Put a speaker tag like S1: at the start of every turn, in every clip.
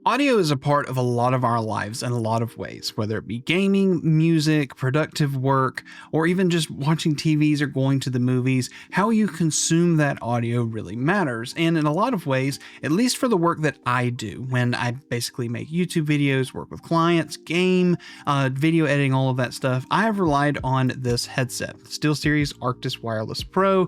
S1: Audio is a part of a lot of our lives in a lot of ways, whether it be gaming, music, productive work, or even just watching TVs or going to the movies. How you consume that audio really matters. And in a lot of ways, at least for the work that I do, when I basically make YouTube videos, work with clients, game, video editing, all of that stuff, I have relied on this headset, SteelSeries Arctis Wireless Pro.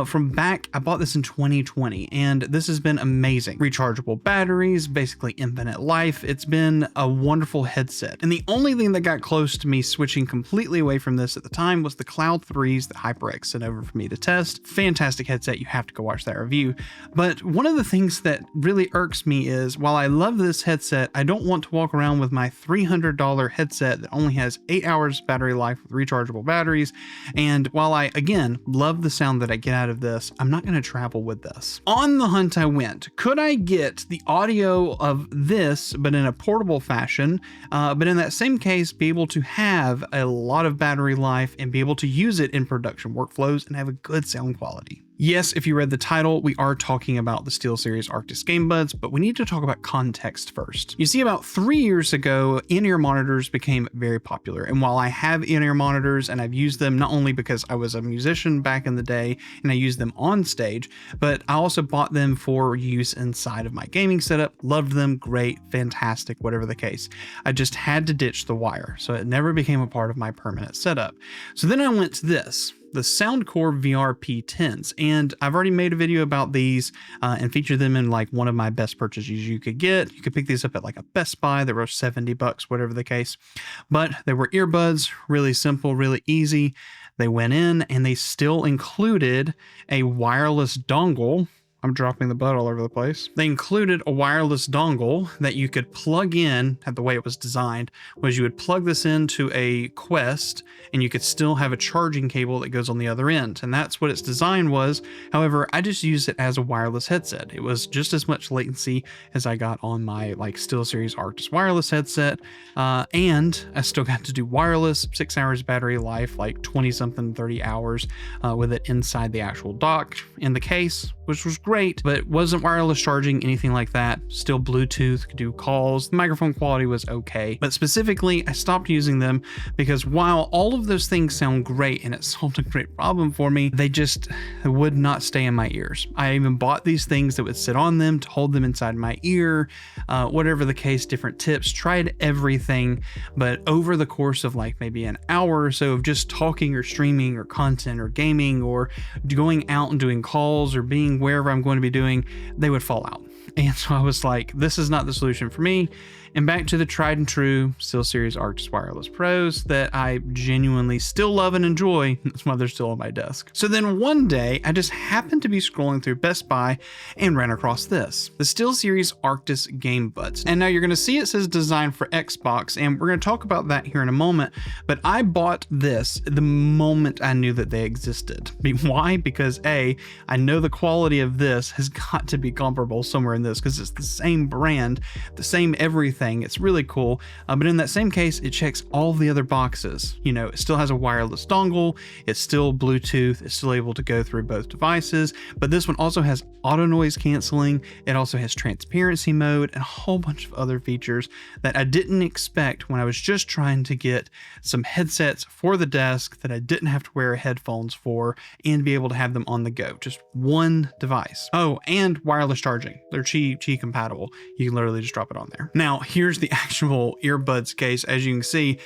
S1: From back, I bought this in 2020, and this has been amazing. Rechargeable batteries, basically infinite life. It's been a wonderful headset. And the only thing that got close to me switching completely away from this at the time was the Cloud 3s that HyperX sent over for me to test. Fantastic headset. You have to go watch that review. But one of the things that really irks me is, while I love this headset, I don't want to walk around with my $300 headset that only has 8 hours battery life with rechargeable batteries. And while I, again, love the sound that I get out of this, I'm not going to travel with this. On the hunt I went. Could I get the audio of this, but in a portable fashion, but in that same case, be able to have a lot of battery life and be able to use it in production workflows and have a good sound quality? Yes, if you read the title, we are talking about the SteelSeries Arctis Gamebuds, but we need to talk about context first. You see, about 3 years ago, in-ear monitors became very popular. And while I have in-ear monitors and I've used them not only because I was a musician back in the day and I used them on stage, but I also bought them for use inside of my gaming setup. Loved them, great, fantastic, whatever the case. I just had to ditch the wire, so it never became a part of my permanent setup. So then I went to this, the Soundcore VR P10s, and I've already made a video about these and featured them in like one of my best purchases you could get. You could pick these up at like a Best Buy. They were $70, whatever the case, but they were earbuds, really simple, really easy. They went in and they still included a wireless dongle. I'm dropping the butt all over the place. They included a wireless dongle that you could plug in. The way it was designed was you would plug this into a Quest and you could still have a charging cable that goes on the other end. And that's what its design was. However, I just used it as a wireless headset. It was just as much latency as I got on my like SteelSeries Arctis wireless headset. And I still got to do wireless, 6 hours battery life, like 20 something, 30 hours with it inside the actual dock in the case, which was great, but it wasn't wireless charging, anything like that. Still Bluetooth, could do calls. The microphone quality was okay, but specifically I stopped using them because while all of those things sound great and it solved a great problem for me, they just would not stay in my ears. I even bought these things that would sit on them to hold them inside my ear, whatever the case, different tips, tried everything. But over the course of like maybe an hour or so of just talking or streaming or content or gaming or going out and doing calls or being wherever I'm going to be doing, they would fall out. And so I was like, this is not the solution for me. And back to the tried and true SteelSeries Arctis Wireless Pros that I genuinely still love and enjoy. That's why they're still on my desk. So then one day I just happened to be scrolling through Best Buy and ran across this, the SteelSeries Arctis Gamebuds. And now you're going to see it says designed for Xbox, and we're going to talk about that here in a moment. But I bought this the moment I knew that they existed. Why? Because A, I know the quality of this has got to be comparable somewhere in this because it's the same brand, the same everything. It's really cool. But in that same case, it checks all the other boxes. You know, it still has a wireless dongle. It's still Bluetooth. It's still able to go through both devices. But this one also has auto noise canceling. It also has transparency mode and a whole bunch of other features that I didn't expect when I was just trying to get some headsets for the desk that I didn't have to wear headphones for and be able to have them on the go. Just one device. Oh, and wireless charging. They're Qi compatible. You can literally just drop it on there. Now, here's the actual earbuds case. As you can see,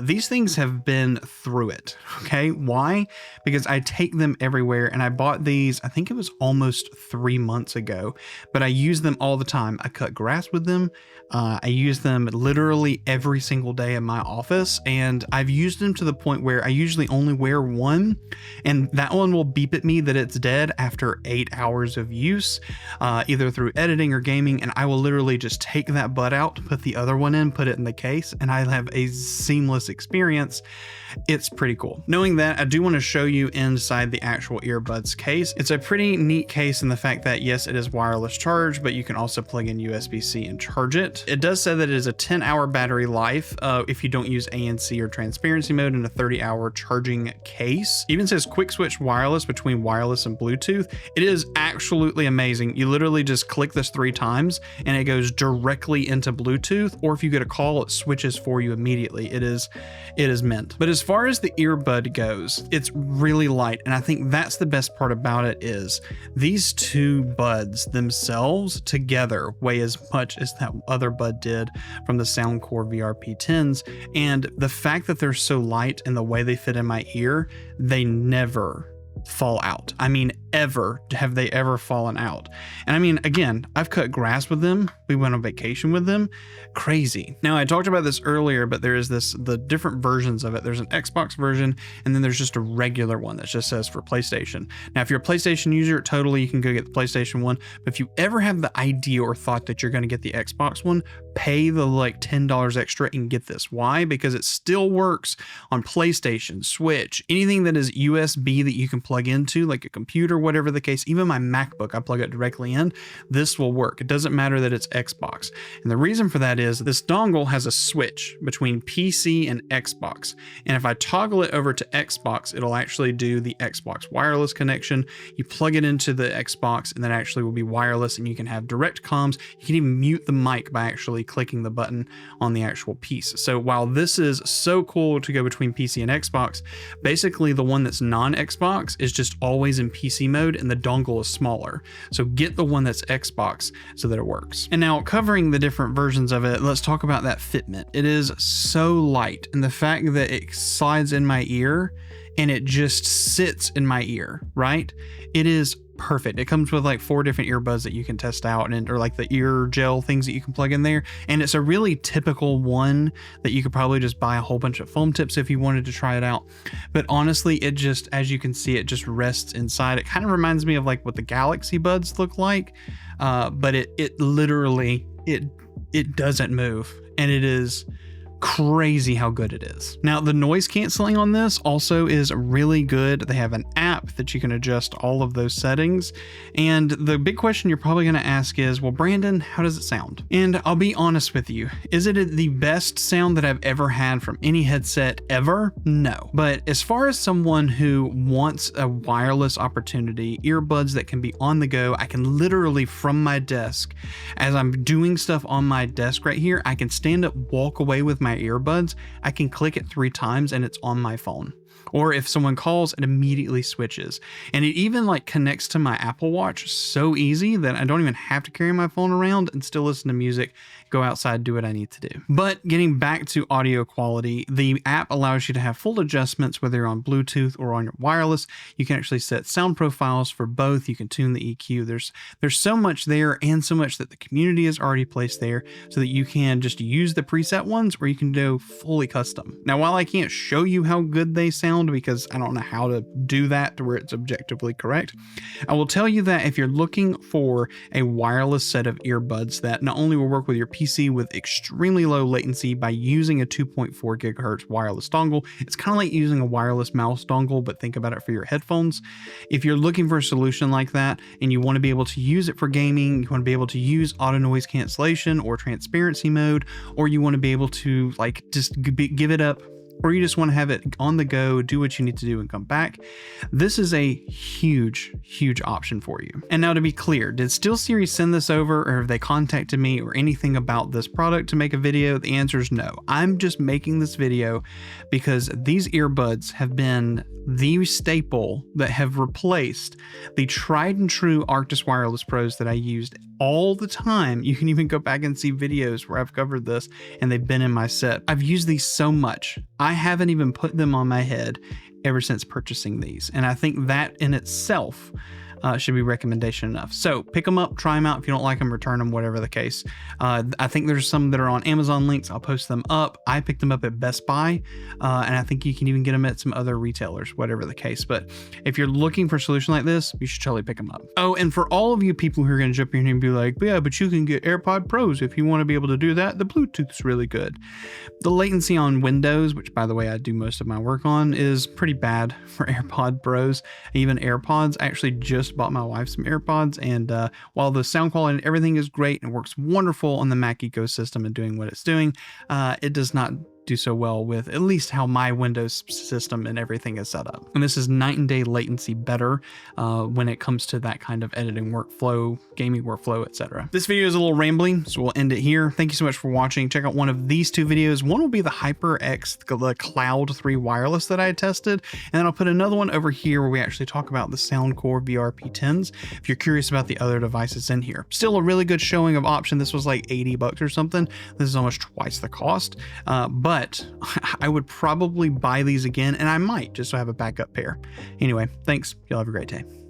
S1: these things have been through it. Okay, why? Because I take them everywhere, and I bought these, I think it was almost 3 months ago, but I use them all the time. I cut grass with them. I use them literally every single day in my office, and I've used them to the point where I usually only wear one, and that one will beep at me that it's dead after 8 hours of use, either through editing or gaming, and I will literally just take that bud out, put the other one in, put it in the case, and I have a seamless experience. It's pretty cool. Knowing that, I do want to show you inside the actual earbuds case. It's a pretty neat case in the fact that yes, it is wireless charge, but you can also plug in USB-C and charge it. It does say that it is a 10-hour battery life if you don't use ANC or transparency mode, in a 30-hour charging case. It even says quick switch wireless between wireless and Bluetooth. It is absolutely amazing. You literally just click this 3 times and it goes directly into Bluetooth, or if you get a call, it switches for you immediately. It is mint. But as far as the earbud goes, it's really light, and I think that's the best part about it is these two buds themselves together weigh as much as that other bud did from the Soundcore VRP10s, and the fact that they're so light and the way they fit in my ear, they never fall out. I mean, ever have they ever fallen out. And I mean, again, I've cut grass with them. We went on vacation with them. Crazy. Now, I talked about this earlier, but there is the different versions of it. There's an Xbox version, and then there's just a regular one that just says for PlayStation. Now, if you're a PlayStation user, totally you can go get the PlayStation one. But if you ever have the idea or thought that you're going to get the Xbox one, pay the like $10 extra and get this. Why? Because it still works on PlayStation, Switch, anything that is USB that you can plug into, like a computer, whatever the case. Even my MacBook, I plug it directly in. This will work. It doesn't matter that it's Xbox. And the reason for that is this dongle has a switch between PC and Xbox. And if I toggle it over to Xbox, it'll actually do the Xbox wireless connection. You plug it into the Xbox and that actually will be wireless, and you can have direct comms. You can even mute the mic by actually clicking the button on the actual piece. So while this is so cool to go between PC and Xbox, basically the one that's non-Xbox is just always in PC mode and the dongle is smaller. So get the one that's Xbox so that it works. And now, covering the different versions of it, let's talk about that fitment. It is so light, and the fact that it slides in my ear and it just sits in my ear, right? It is perfect. It comes with like 4 different earbuds that you can test out, and or like the ear gel things that you can plug in there. And it's a really typical one that you could probably just buy a whole bunch of foam tips if you wanted to try it out. But honestly, it just, as you can see, it just rests inside. It kind of reminds me of like what the Galaxy Buds look like, but it literally, it doesn't move, and it is crazy how good it is. Now, the noise canceling on this also is really good. They have an app that you can adjust all of those settings. And the big question you're probably going to ask is, well, Brandon, how does it sound? And I'll be honest with you. Is it the best sound that I've ever had from any headset ever? No. But as far as someone who wants a wireless opportunity, earbuds that can be on the go, I can literally from my desk, as I'm doing stuff on my desk right here, I can stand up, walk away with my earbuds. I can click it 3 times and it's on my phone. Or if someone calls, it immediately switches. And it even like connects to my Apple Watch so easy that I don't even have to carry my phone around and still listen to music, go outside, do what I need to do. But getting back to audio quality, the app allows you to have full adjustments, whether you're on Bluetooth or on your wireless. You can actually set sound profiles for both. You can tune the EQ. There's so much there, and so much that the community has already placed there so that you can just use the preset ones, or you can go fully custom. Now, while I can't show you how good they sound because I don't know how to do that to where it's objectively correct, I will tell you that if you're looking for a wireless set of earbuds that not only will work with your PC with extremely low latency by using a 2.4 gigahertz wireless dongle, it's kind of like using a wireless mouse dongle, but think about it for your headphones. If you're looking for a solution like that and you want to be able to use it for gaming, you want to be able to use auto noise cancellation or transparency mode, or you want to be able to like just give it up, or you just want to have it on the go, do what you need to do and come back, this is a huge, huge option for you. And now, to be clear, did SteelSeries send this over, or have they contacted me or anything about this product to make a video? The answer is no. I'm just making this video because these earbuds have been the staple that have replaced the tried and true Arctis Wireless Pros that I used all the time. You can even go back and see videos where I've covered this and they've been in my set. I've used these so much. I haven't even put them on my head ever since purchasing these. And I think that in itself should be recommendation enough. So pick them up, try them out. If you don't like them, return them, whatever the case. I think there's some that are on Amazon links. I'll post them up. I picked them up at Best Buy, and I think you can even get them at some other retailers, whatever the case. But if you're looking for a solution like this, you should totally pick them up. Oh, and for all of you people who are going to jump in here and be like, yeah, but you can get AirPod Pros if you want to be able to do that. The Bluetooth's really good. The latency on Windows, which by the way I do most of my work on, is pretty bad for AirPod Pros, even AirPods. I actually just bought my wife some AirPods, and while the sound quality and everything is great and works wonderful on the Mac ecosystem and doing what it's doing, it does not do so well with at least how my Windows system and everything is set up. And this is night and day latency better when it comes to that kind of editing workflow, gaming workflow, etc. This video is a little rambling, so we'll end it here. Thank you so much for watching. Check out one of these two videos. One will be the HyperX, the Cloud 3 wireless that I tested, and then I'll put another one over here where we actually talk about the Soundcore VRP10s if you're curious about the other devices in here. Still a really good showing of option. This was like 80 bucks or something. This is almost twice the cost, but I would probably buy these again, and I might just to have a backup pair. Anyway, thanks. Y'all have a great day.